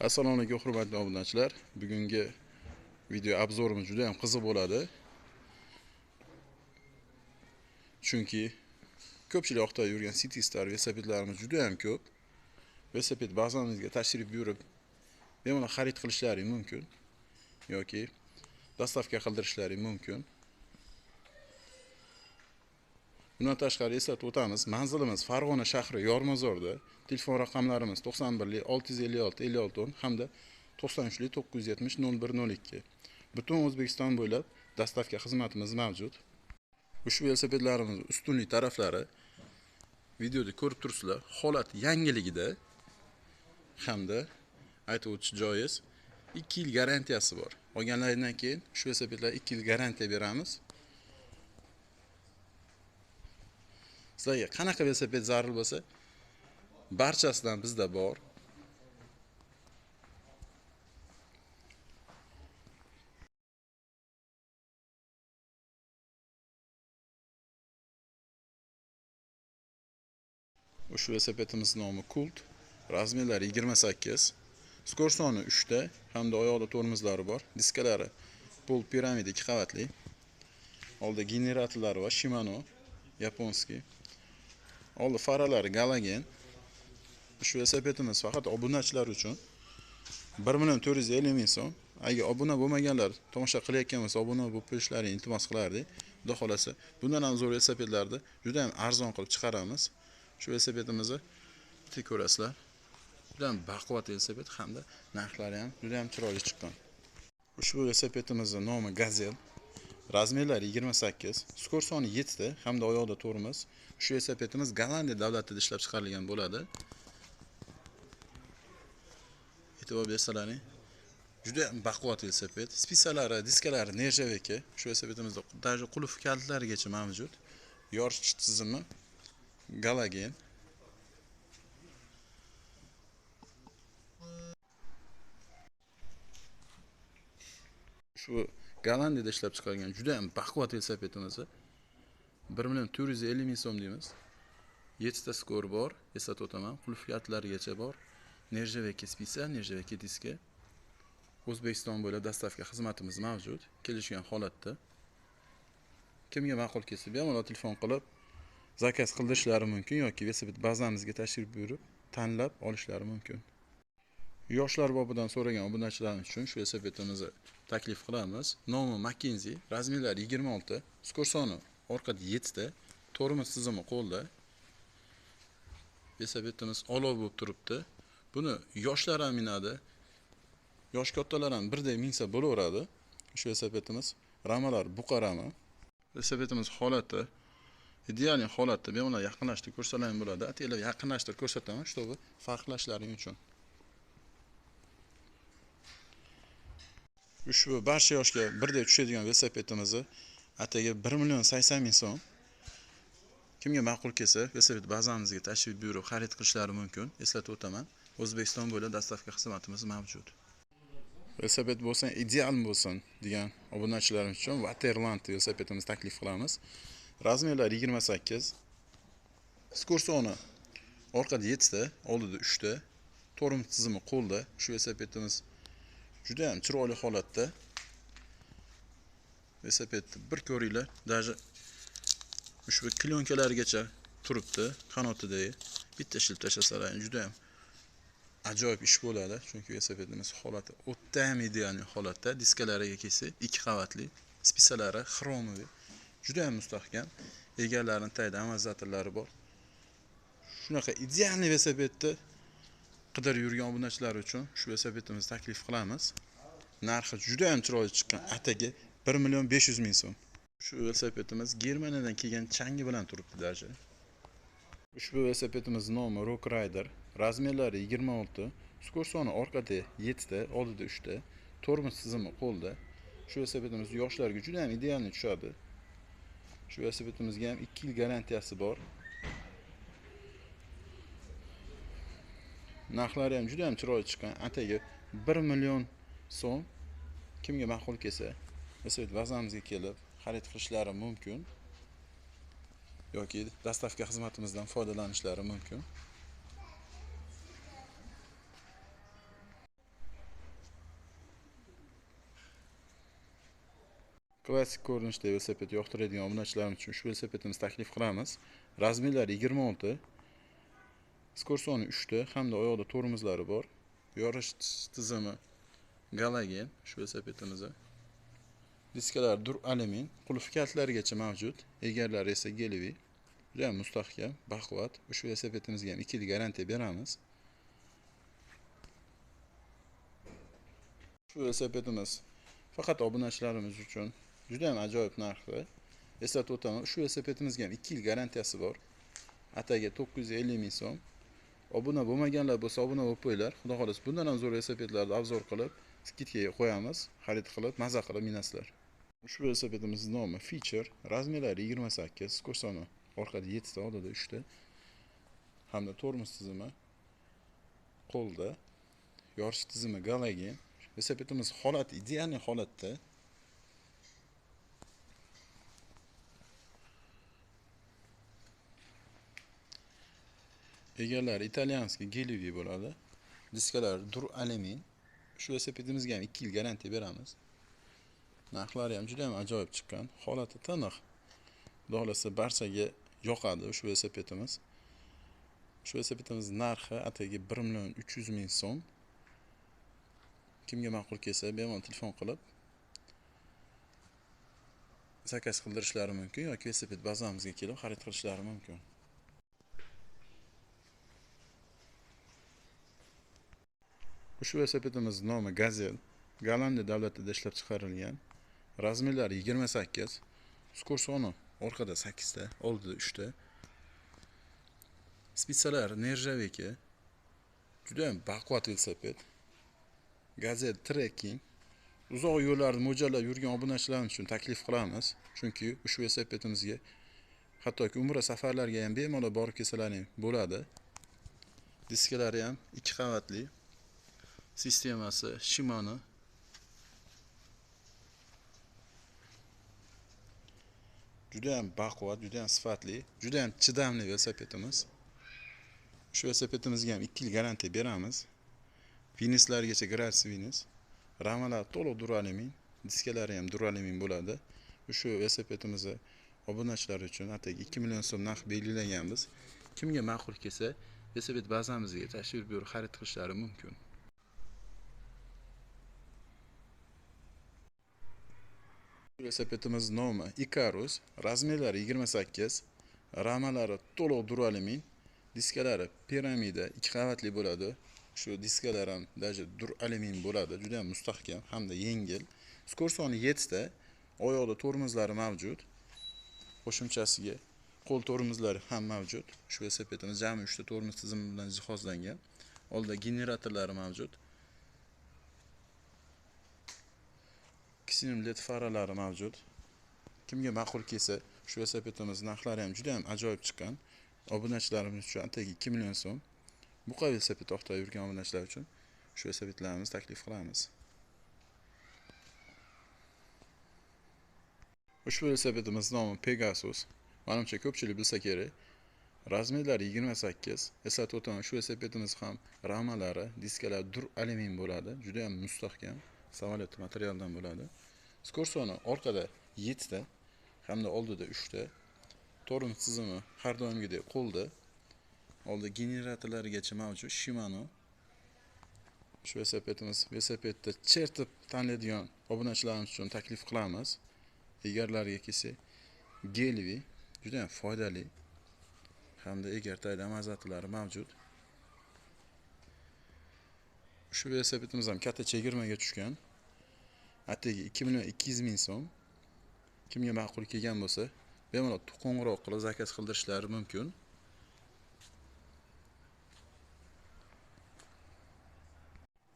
Assalomu alaykum hurmatli obunachilar. Bugungi video obzorimiz juda ham qiziq bo'ladi. Chunki ko'pchilik yoqda yurgan City Star velosipedlarimiz juda ham ko'p. Velosiped bazamizga tashrif buyurib, bemalol xarid qilishlari mumkin yoki dostavka qildirishlari mumkin. Bundan tashqari eslatib o'tamiz, manzilimiz Farg'ona shahri Yormazorda. Telefon raqamlarimiz 91 656 56 hamda 93 970 0102. Butun O'zbekiston bo'ylab dostavka xizmatimiz mavjud. Ushbu velosipedlarimiz ustunlik taraflari videoda ko'rib turibsizlar. Holat yangiligida hamda aytib o'tish joiz 2 yil garantiyasi bor. Olganlaridan keyin shu velosipedlarga 2 yil garantiya beramiz. Sizlarga qanaqa velosiped zarur bo'lsa, barchasidan bizda bor. Ushbu velosipedimiz nomi Kult, razmerlari 28, skor soni 3 ta hamda oyoqda tormozlari bor. Diskalari pol piramida 2 qavatli. Oldida generatorlari va Shimano yaponskiy. Oldi faralari Galagen. Shu velosipedimiz faqat obunachilar uchun 1.450 ming so'm. Agar obuna bo'lmaganlar tomosha qilayotgan bo'lsa, obuna bo'lib qo'yishlarini iltimos qilardik. Xudo xolasa, bundan ham zo'r velosipedlarni juda ham arzon qilib chiqaramiz. Shu velosipedimizni bitta ko'rasizlar. Juda ham baquvvat velosiped hamda narxlari ham juda ham chiroyli chiqqan. Ushbu velosipedimizning nomi Gazel. Razmerlari 28, skor soni 7 ta hamda oyoqda tormoz. Shu velosipedimiz Gollandiya davlatida ishlab chiqarilgan bo'ladi. E'tibor bersalaring, juda ham baquvvat velosiped. Spisalari, diskalari nerjaveka. Shu velosipedimizda даже qulf kaltlarigacha mavjud. Yorish tizimi Galagen. Shu Gollandiyada ishlab chiqarilgan juda ham baquvvat velosipedimiz 1.450 ming so'm deymiz. 7 ta skor bor, eslatib o'taman. Qulf kaltlarigacha bor. Nerjaveka spisa, nerjaveka diska. O'zbekiston bo'ylab dostavka xizmatimiz mavjud. Kelishgan holatda. Kimga ma'qul kelsa, bemalol telefon qilib zakaz qildirishlari mumkin yoki velosiped bazamizga tashrif buyurib tanlab olishlari mumkin. Yoshlar bobidan so'ragan obunachilarimiz uchun shu velosipedimizni taklif qilamiz. Nomi Mackenzie, razmerlari 26, skor soni orqada 7 ta, tormoz tizimi qo'lda. Velosipedimiz olov bo'lib turibdi. Buni yoshlar ham minadi. Yosh kattalar ham birday minsa bo'laveradi. Shu velosipedimiz ramalar buqarami. Velosipedimiz holati ideal holatda bemalol yaqinlashtirib ko'rsatlaring bo'ladi. Ataylar yaqinlashtirib ko'rsataman, чтобы farqlashlaring uchun. Ushbu barcha yoshga birday tushadigan velosipedimizni ataga 1.80 ming so'm. Kimga ma'qul kelsa, velosiped bazamizga tashrif buyurib xarid qilishlari mumkin. Eslatib o'taman, O'zbekiston bo'ylab dostavka xizmatimiz mavjud. Velosiped bo'lsa, ideal bo'lsin degan obunachilarimiz uchun Waterland velosipedimizni taklif qilamiz. Razmerlari 28, skor soni orqada 7 ta, oldida 3 ta, tormoz tizimi qo'lda. Shu velosipedimiz juda ham chiroyli holatda. Velosipedni bir ko'ringlar, даже ushbu klyonklargacha turibdi, qanotidagi. Bitta shilib tashlasalar juda ham ajoyib ish bo'ladi, chunki velosipedimiz holati o'ta ham ideal holatda. Diskalariga kelsa 2 qavatli, spisalari xromoviy, juda ham mustahkam. Egalarining tagida amortizatorlari bor. Shunaqa ideal velosipedni qidirib yurgan obunachilar uchun shu velosipedimizni taklif qilamiz. Narxi juda ham chiroyli chiqqan, ataga 1.500 ming so'm. Shu velosipedimiz Germaniyadan kelgan changi bilan turibdi даже. Ushbu velosipedimiz nomi Rock Rider, razmerlari 26, skor soni orqada 7 ta, oldida 3 ta, tormoz tizimi qo'lda. Shu velosipedimiz yoshlarga juda ham ideal tushadi. Shu velosipedimizga ham 2 yil garantiyasi bor. Narxlari ham juda ham chiroyli chiqqan, ataga 1 million so'm. Kimga ma'qul kelsa, velosiped bazamizga kelib xarid qilishlari mumkin yoki dostavka xizmatimizdan foydalanishlari mumkin. Klassik ko'rinishda velosiped yoqtiradigan obunachilarimiz uchun shu velosipedimizni taklif qilamiz. Razmerlari 26, skorsoni 3 ta hamda oyoqda tormozlari bor. Yorish tizimi Galagen shu velosipedimizda. Diskalar dur alyumin, qulf kaltlarigacha mavjud. Egarlari esa Gelvi. Juda mustahkam, baquvvat. Ushbu velosipedimizga ham 2 yil garantiya beramiz. Shu velosipedimiz faqat obunachilarimiz uchun juda ham ajoyib narxda. Eslatib o'taman, ushbu velosipedimizga ham 2 yil garantiyasi bor. Ataga 950 ming so'm. Obuna bo'lmaganlar bo'lsa obuna bo'lib qo'yinglar. Xudo xohlasa bundan ham zo'r velosipedlarni obzor qilib, skidkaga qo'yamiz, xarid qilib, maza qilib minasizlar. Ushbu velosipedimizning nomi Feature, razmerlari 28, skorsoni orqada 7 ta, oldida 3 ta. Hamda tormoz tizimi qo'lda, yorish tizimi Galagen. Velosipedimiz holati ideal holatda. Egarlari italyanskiy Gelvi bo'ladi. Diskalar dur alyumin. Shu velosipedimizga ham 2 yil garantiya beramiz. Narxlari ham juda ham ajoyib chiqqan. Holati tiniq. Xudo xolasa barchaga yoqadi ushbu velosipedimiz. Shu velosipedimiz narxi atigi 1 300 ming so'm. Kimga ma'qul kelsa, bemalol telefon qilib zakaz qildirishlari mumkin yoki velosiped bazamizga kelib xarid qilishlari mumkin. Ushbu velosipedimizning nomi Gazel. Gollandiya davlatida ishlab chiqarilgan. Razmerlari 28, skorsoni orqada 8 ta, oldida 3 ta. Spitsalari nerjaveki. Juda ham baquvvat velosiped. Gazel Trekking. Uzoq yo'llarni mo'ljallab yurgan obunachilarimiz uchun taklif qilamiz. Chunki ushbu velosipedimizga hattoki umra safarlariga ham bemalol borib kelsalaring bo'ladi. Diskalari ham 2 qavatli. Sistemasi Shimano. Juda ham baquvvat, juda ham sifatli, juda ham chidamli velosipedimiz. Shu velosipedimizga ham 2 yil garantiya beramiz. Vinislargacha Gras Vinis. Ramalar to'liq dur alyumin, diskalari ham dur alyumin bo'ladi. Shu velosipedimizni obunachilar uchun atigi 2 million so'm narx belgilaganmiz. Kimga ma'qul kelsa, velosiped bazamizga tashrif buyurib xarid qilishlari mumkin. Velosipedimiz nomi Icarus, razmerlari 28, ramalari to'liq dur alyumin, diskalari piramida 2 qavatli bo'ladi. Shu diskalar ham даже dur alyumin bo'ladi, juda ham mustahkam hamda yengil. Skorsoni 7 ta, oyoqda tormozlari mavjud. Qo'shimchasiga qo'l tormozlari ham mavjud. Shu velosipedimiz jami 3 ta tormoz tizimi bilan jihozlangan. Oldida generatorlari mavjud. Kisim led faralari mavjud. Kimga ma'qul kelsa, shu velosipedimiz narxlari ham juda ham ajoyib chiqqan. Obunachilarimiz uchun atigi 2 million so'm. Buqa velosiped to'xtab yurgan obunachilar uchun shu velosipedlarimizni taklif qilamiz. Ushbu velosipedimiz nomi Pegasus. Menimcha ko'pchilik bilsa kerak. Razmerlari 28. Eslatib o'taman, shu velosipedimiz ham ramalari, diskalari dur alyumin bo'ladi. Juda ham mustahkam, samolyot materialdan bo'ladi. Skorsoni orqada 7 ta hamda oldida 3 ta. Tormoz tizimi har doimgidek qo'lda. Oldida generatorlarigacha mavjud Shimano. Shu velosipedda chertib tanlaydigan obunachilarimiz uchun taklif qilamiz. Egarlariga kelsak, Gelvi juda ham foydali hamda egar taydan mazatlari mavjud. Shu velosipedimiz ham katta chegirmaga tushgan. Atigi 2 million 200 ming so'm. Kimga ma'qul kelgan bo'lsa, bemalol qo'ng'iroq qilib zakaz qildirishlari mumkin.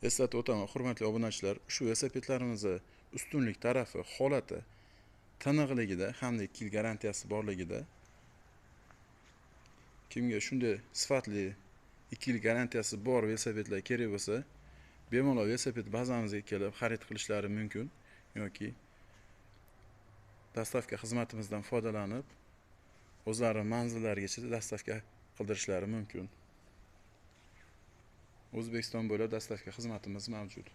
Eslatib o'taman, hurmatli obunachilar, shu velosipedlarimizning ustunlik tarafi holati tiniqligida hamda 2 yil garantiyasi borligida. Kimga shunday sifatli 2 yil garantiyasi bor velosipedlar kerak bo'lsa, bemalol velosiped bazamizga kelib xarid qilishlari mumkin yoki dastavka xizmatimizdan foydalanib o'zlari manzillarigacha dastavka qildirishlari mumkin. O'zbekiston bo'ylab dastavka xizmatimiz mavjud.